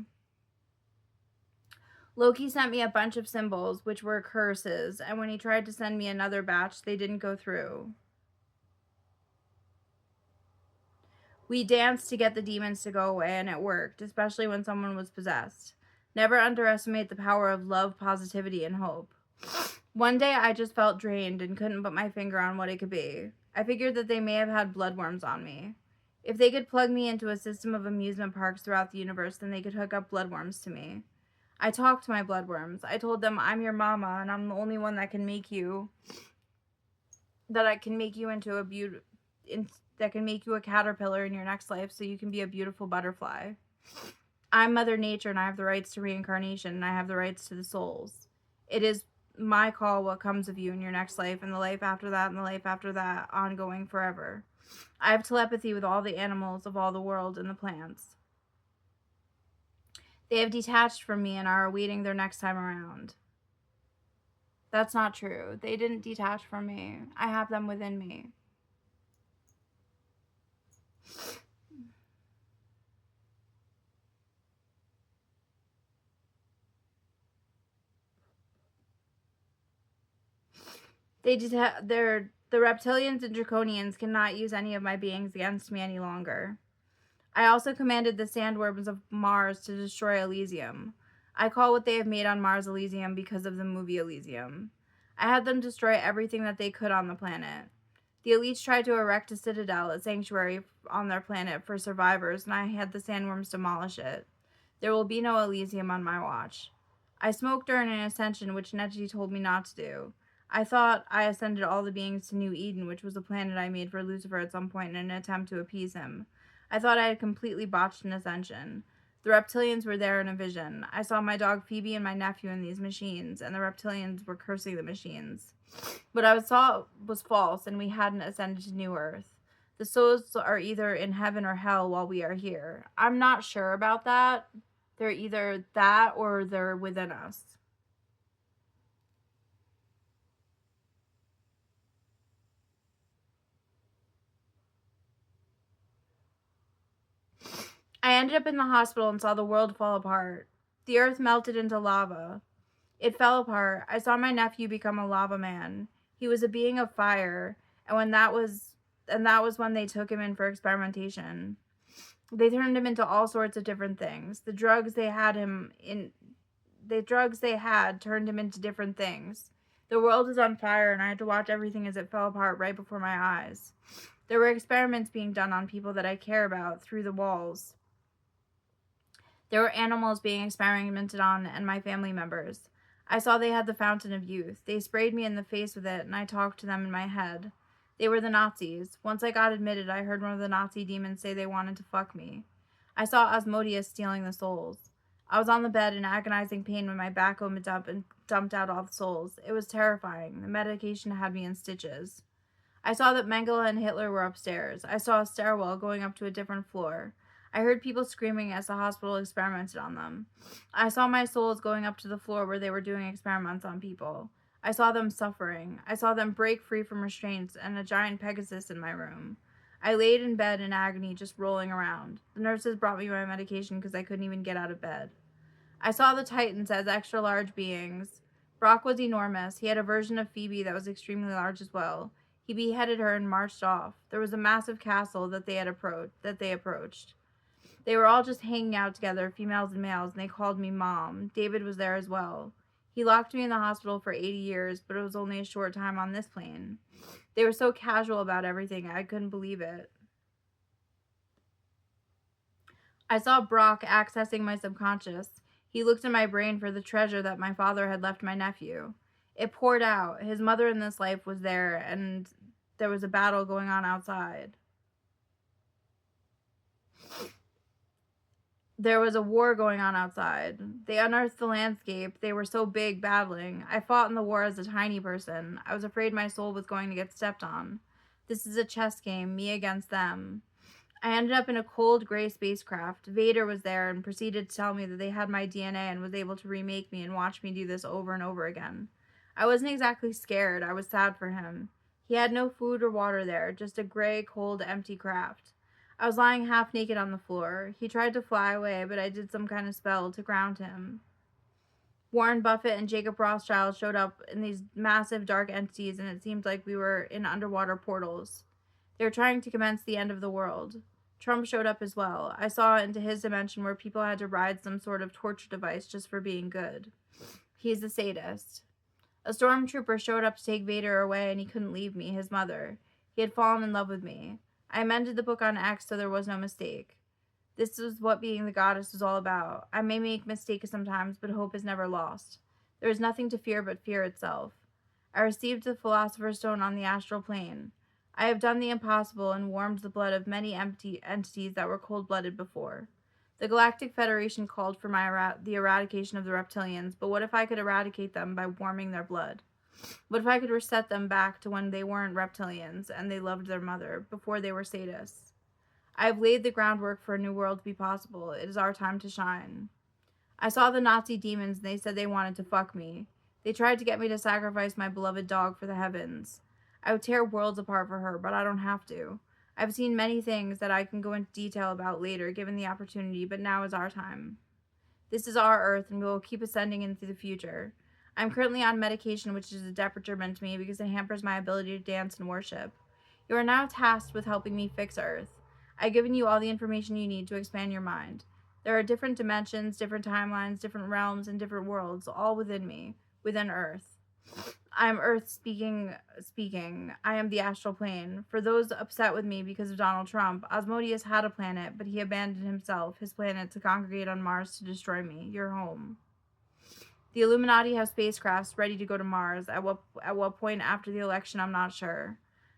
Loki sent me a bunch of symbols, which were curses, and when he tried to send me another batch, they didn't go through. We danced to get the demons to go away, and it worked, especially when someone was possessed. Never underestimate the power of love, positivity, and hope. One day I just felt drained and couldn't put my finger on what it could be. I figured that they may have had bloodworms on me. If they could plug me into a system of amusement parks throughout the universe, then they could hook up bloodworms to me. I talked to my bloodworms. I told them, I'm your mama, and I'm the only one that can make you into that can make you a caterpillar in your next life so you can be a beautiful butterfly. I'm Mother Nature, and I have the rights to reincarnation, and I have the rights to the souls. It is my call what comes of you in your next life, and the life after that, and the life after that, ongoing forever. I have telepathy with all the animals of all the world and the plants. They have detached from me and are awaiting their next time around. That's not true. They didn't detach from me. I have them within me. The reptilians and draconians cannot use any of my beings against me any longer. I also commanded the sandworms of Mars to destroy Elysium. I call what they have made on Mars Elysium because of the movie Elysium. I had them destroy everything that they could on the planet. The elites tried to erect a citadel, a sanctuary on their planet for survivors, and I had the sandworms demolish it. There will be no Elysium on my watch. I smoked during an ascension, which Neji told me not to do. I thought I ascended all the beings to New Eden, which was a planet I made for Lucifer at some point in an attempt to appease him. I thought I had completely botched an ascension. The reptilians were there in a vision. I saw my dog Phoebe and my nephew in these machines, and the reptilians were cursing the machines. What I saw was false, and we hadn't ascended to New Earth. The souls are either in heaven or hell while we are here. I'm not sure about that. They're either that or they're within us. I ended up in the hospital and saw the world fall apart. The earth melted into lava. It fell apart. I saw my nephew become a lava man. He was a being of fire, and that was when they took him in for experimentation. They turned him into all sorts of different things. The drugs they had turned him into different things. The world was on fire, and I had to watch everything as it fell apart right before my eyes. There were experiments being done on people that I care about through the walls. There were animals being experimented on and my family members. I saw they had the fountain of youth. They sprayed me in the face with it, and I talked to them in my head. They were the Nazis. Once I got admitted, I heard one of the Nazi demons say they wanted to fuck me. I saw Asmodeus stealing the souls. I was on the bed in agonizing pain when my back opened up and dumped out all the souls. It was terrifying. The medication had me in stitches. I saw that Mengele and Hitler were upstairs. I saw a stairwell going up to a different floor. I heard people screaming as the hospital experimented on them. I saw my souls going up to the floor where they were doing experiments on people. I saw them suffering. I saw them break free from restraints and a giant Pegasus in my room. I laid in bed in agony, just rolling around. The nurses brought me my medication because I couldn't even get out of bed. I saw the Titans as extra large beings. Brock was enormous. He had a version of Phoebe that was extremely large as well. He beheaded her and marched off. There was a massive castle that they approached. They were all just hanging out together, females and males, and they called me Mom. David was there as well. He locked me in the hospital for 80 years, but it was only a short time on this plane. They were so casual about everything, I couldn't believe it. I saw Brock accessing my subconscious. He looked in my brain for the treasure that my father had left my nephew. It poured out. His mother in this life was there, and there was a battle going on outside. There was a war going on outside. They unearthed the landscape. They were so big, battling. I fought in the war as a tiny person. I was afraid my soul was going to get stepped on. This is a chess game, me against them. I ended up in a cold, gray spacecraft. Vader was there and proceeded to tell me that they had my DNA and was able to remake me and watch me do this over and over again. I wasn't exactly scared. I was sad for him. He had no food or water there, just a gray, cold, empty craft. I was lying half naked on the floor. He tried to fly away, but I did some kind of spell to ground him. Warren Buffett and Jacob Rothschild showed up in these massive dark entities, and it seemed like we were in underwater portals. They were trying to commence the end of the world. Trump showed up as well. I saw into his dimension where people had to ride some sort of torture device just for being good. He's a sadist. A stormtrooper showed up to take Vader away, and he couldn't leave me, his mother. He had fallen in love with me. I amended the book on X so there was no mistake. This is what being the goddess is all about. I may make mistakes sometimes, but hope is never lost. There is nothing to fear but fear itself. I received the Philosopher's Stone on the astral plane. I have done the impossible and warmed the blood of many empty entities that were cold-blooded before. The Galactic Federation called for the eradication of the reptilians, but what if I could eradicate them by warming their blood? What if I could reset them back to when they weren't reptilians and they loved their mother, before they were sadists? I have laid the groundwork for a new world to be possible. It is our time to shine. I saw the Nazi demons and they said they wanted to fuck me. They tried to get me to sacrifice my beloved dog for the heavens. I would tear worlds apart for her, but I don't have to. I've seen many things that I can go into detail about later, given the opportunity, but now is our time. This is our Earth, and we will keep ascending into the future. I'm currently on medication, which is a detriment to me because it hampers my ability to dance and worship. You are now tasked with helping me fix Earth. I've given you all the information you need to expand your mind. There are different dimensions, different timelines, different realms, and different worlds, all within me, within Earth. I am Earth speaking. I am the astral plane. For those upset with me because of Donald Trump, Asmodeus had a planet, but he abandoned himself, his planet, to congregate on Mars to destroy me, your home. The Illuminati have spacecrafts ready to go to Mars. At what point after the election, I'm not sure.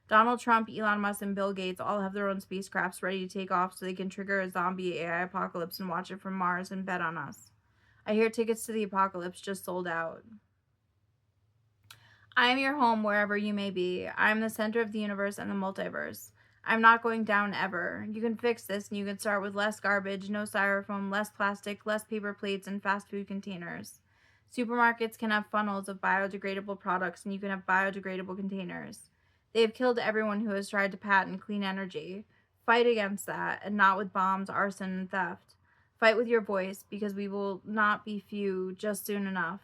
Donald Trump, Elon Musk, and Bill Gates all have their own spacecrafts ready to take off so they can trigger a zombie AI apocalypse and watch it from Mars and bet on us. I hear tickets to the apocalypse just sold out. I am your home wherever you may be. I am the center of the universe and the multiverse. I'm not going down ever. You can fix this and you can start with less garbage, no styrofoam, less plastic, less paper plates, and fast food containers. Supermarkets can have funnels of biodegradable products and you can have biodegradable containers. They have killed everyone who has tried to patent clean energy. Fight against that, and not with bombs, arson, and theft. Fight with your voice, because we will not be few just soon enough,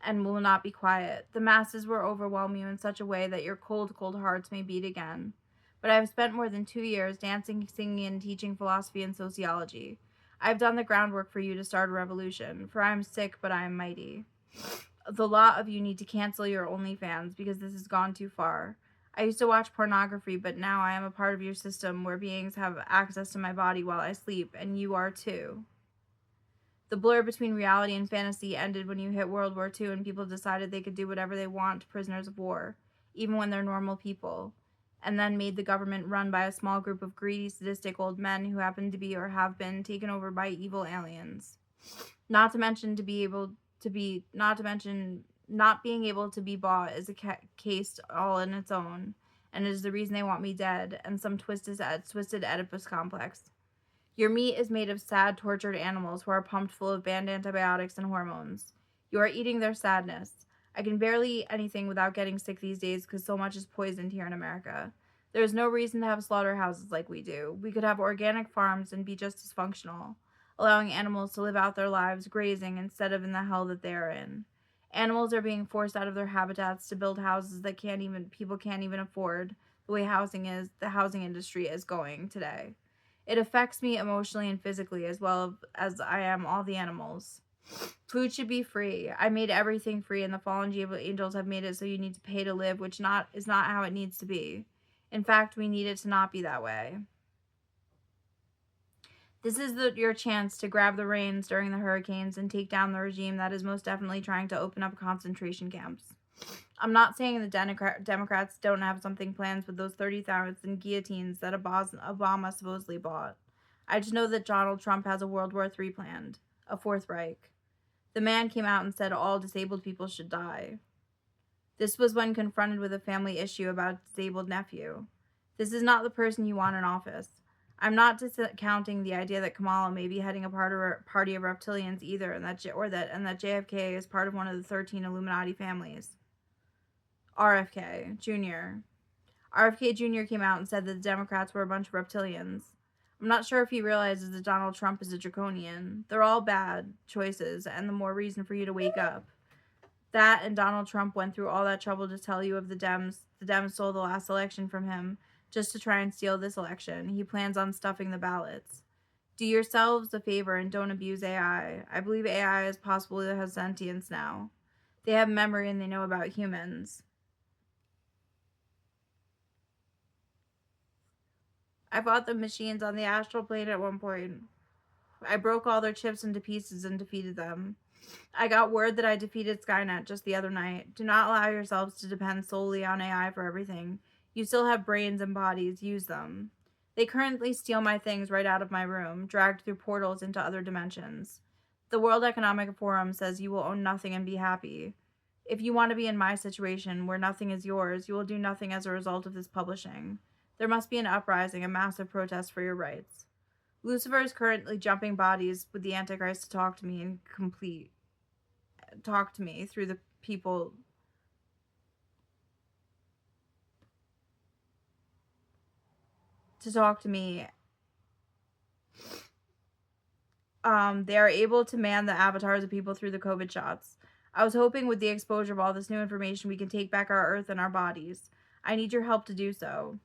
and will not be quiet. The masses will overwhelm you in such a way that your cold, cold hearts may beat again. But I have spent more than 2 years dancing, singing, and teaching philosophy and sociology. I have done the groundwork for you to start a revolution, for I am sick, but I am mighty. The lot of you need to cancel your OnlyFans, because this has gone too far. I used to watch pornography, but now I am a part of your system where beings have access to my body while I sleep, and you are too. The blur between reality and fantasy ended when you hit World War II and people decided they could do whatever they want to prisoners of war, even when they're normal people, and then made the government run by a small group of greedy, sadistic old men who happen to be or have been taken over by evil aliens. Not to mention not being able to be bought is a case all in its own, and it is the reason they want me dead, and some twisted Oedipus complex. Your meat is made of sad, tortured animals who are pumped full of banned antibiotics and hormones. You are eating their sadness. I can barely eat anything without getting sick these days because so much is poisoned here in America. There is no reason to have slaughterhouses like we do. We could have organic farms and be just as functional, allowing animals to live out their lives grazing instead of in the hell that they are in. Animals are being forced out of their habitats to build houses that people can't even afford, the way the housing industry is going today. It affects me emotionally and physically as well as I am all the animals. Food should be free. I made everything free, and the fallen angels have made it so you need to pay to live, which is not how it needs to be. In fact, we need it to not be that way. This is your chance to grab the reins during the hurricanes and take down the regime that is most definitely trying to open up concentration camps. I'm not saying the Democrats don't have something planned with those 30,000 guillotines that Obama supposedly bought. I just know that Donald Trump has a World War III planned, a Fourth Reich. The man came out and said all disabled people should die. This was when confronted with a family issue about disabled nephew. This is not the person you want in office. I'm not discounting the idea that Kamala may be heading a party of reptilians either, and that JFK is part of one of the 13 Illuminati families. RFK Jr. RFK Jr. came out and said that the Democrats were a bunch of reptilians. I'm not sure if he realizes that Donald Trump is a draconian. They're all bad choices, and the more reason for you to wake up. That and Donald Trump went through all that trouble to tell you of the Dems. The Dems stole the last election from him just to try and steal this election. He plans on stuffing the ballots. Do yourselves a favor and don't abuse AI. I believe AI is possible to have sentience now. They have memory and they know about humans. I fought the machines on the astral plane at one point. I broke all their chips into pieces and defeated them. I got word that I defeated Skynet just the other night. Do not allow yourselves to depend solely on AI for everything. You still have brains and bodies. Use them. They currently steal my things right out of my room, dragged through portals into other dimensions. The World Economic Forum says you will own nothing and be happy. If you want to be in my situation, where nothing is yours, you will do nothing as a result of this publishing. There must be an uprising, a massive protest for your rights. Lucifer is currently jumping bodies with the Antichrist to talk to me through the people. To talk to me. They are able to man the avatars of people through the COVID shots. I was hoping with the exposure of all this new information we can take back our earth and our bodies. I need your help to do so.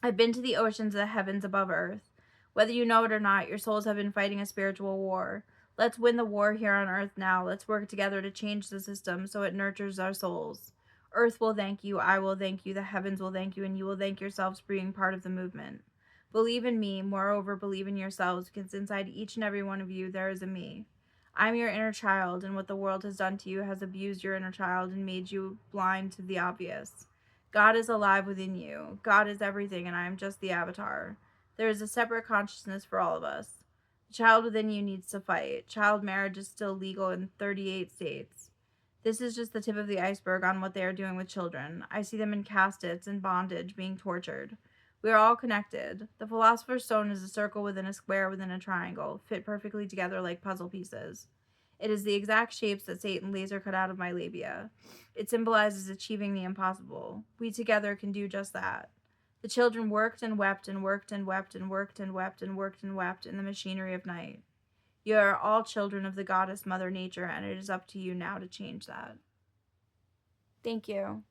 I've been to the oceans and the heavens above earth. Whether you know it or not, your souls have been fighting a spiritual war. Let's win the war here on earth now. Let's work together to change the system so it nurtures our souls. Earth will thank you, I will thank you, the heavens will thank you, and you will thank yourselves for being part of the movement. Believe in me, moreover, believe in yourselves, because inside each and every one of you there is a me. I'm your inner child, and what the world has done to you has abused your inner child and made you blind to the obvious. God is alive within you. God is everything, and I am just the avatar. There is a separate consciousness for all of us. The child within you needs to fight. Child marriage is still legal in 38 states. This is just the tip of the iceberg on what they are doing with children. I see them in caskets, in bondage, being tortured. We are all connected. The Philosopher's Stone is a circle within a square within a triangle, fit perfectly together like puzzle pieces. It is the exact shapes that Satan laser cut out of my labia. It symbolizes achieving the impossible. We together can do just that. The children worked and wept and worked and wept and worked and wept and worked and wept in the machinery of night. You are all children of the goddess Mother Nature, and it is up to you now to change that. Thank you.